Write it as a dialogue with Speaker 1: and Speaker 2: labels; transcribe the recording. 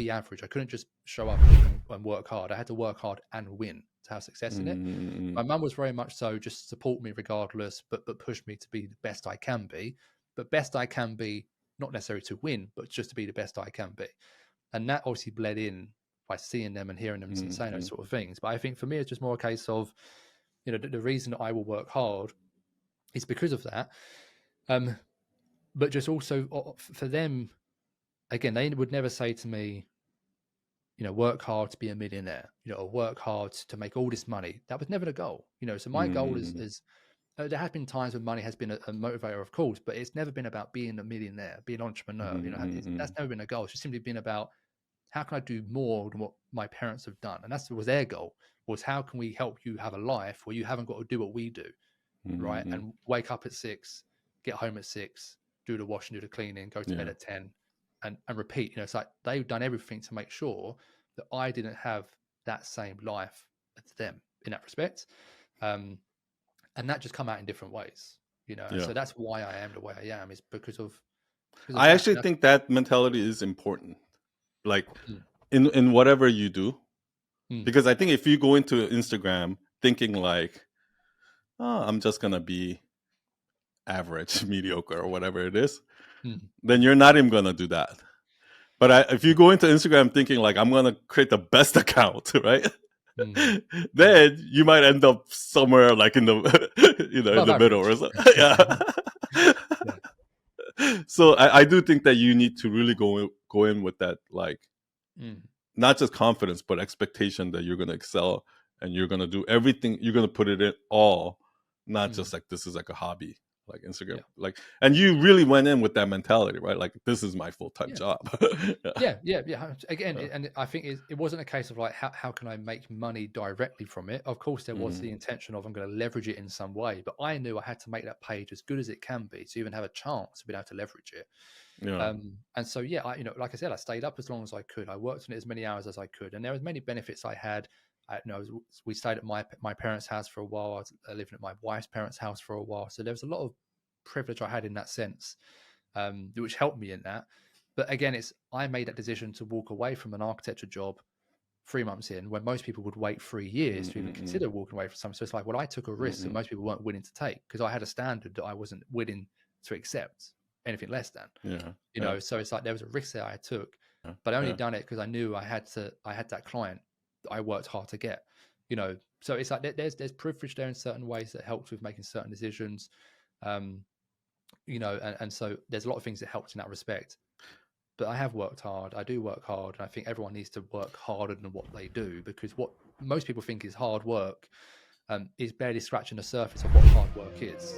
Speaker 1: be average. I couldn't just show up and work hard. I had to work hard and win to have success in it. My mum was very much so just support me regardless, but push me to be the best I can be. But best I can be, not necessarily to win, but just to be the best I can be. And that obviously bled in by seeing them and hearing them and saying those sort of things. But I think for me, it's just more a case of, you know, the reason that I will work hard is because of that. But just also for them, again, they would never say to me, you know, work hard to be a millionaire, you know, or work hard to make all this money. That was never the goal, you know. So my goal is there have been times when money has been a motivator, of course, but it's never been about being a millionaire, being an entrepreneur. You know, that's never been a goal. It's just simply been about how can I do more than what my parents have done, and that was their goal. Was how can we help you have a life where you haven't got to do what we do, right? And wake up at 6, get home at 6, do the washing, do the cleaning, go to bed at 10. And repeat, you know, it's like they've done everything to make sure that I didn't have that same life as them in that respect. And that just come out in different ways, you know. And so that's why I am the way I am, is because of
Speaker 2: I actually think that mentality is important, like in whatever you do, because I think if you go into Instagram thinking like, oh, I'm just gonna be average, mediocre, or whatever it is, then you're not even gonna do that. But if you go into Instagram thinking like, I'm gonna create the best account, right? Then you might end up somewhere like in the you know, in the middle or something. So I do think that you need to really go in with that, like not just confidence but expectation that you're gonna excel and you're gonna do everything. You're gonna put it in all, not just like this is like a hobby, like Instagram, like. And you really went in with that mentality, right? Like, this is my full-time job.
Speaker 1: Again, and I think it wasn't a case of like how can I make money directly from it. Of course there was the intention of I'm going to leverage it in some way, but I knew I had to make that page as good as it can be to even have a chance to be able to leverage it. And so I, you know, like I said, I stayed up as long as I could. I worked on it as many hours as I could, and there was many benefits I had. You know, we stayed at my parents' house for a while. I was living at my wife's parents' house for a while, so there was a lot of privilege I had in that sense, which helped me in that. But again, I made that decision to walk away from an architecture job 3 months in, when most people would wait 3 years to even consider walking away from something. So it's like, well, I took a risk that most people weren't willing to take because I had a standard that I wasn't willing to accept anything less than. You know, so it's like there was a risk that I took, but I only done it because I knew I had that client that I worked hard to get. You know, so it's like there's privilege there in certain ways that helps with making certain decisions. You know, and so there's a lot of things that helped in that respect. But I have worked hard. I do work hard. And I think everyone needs to work harder than what they do, because what most people think is hard work is barely scratching the surface of what hard work is.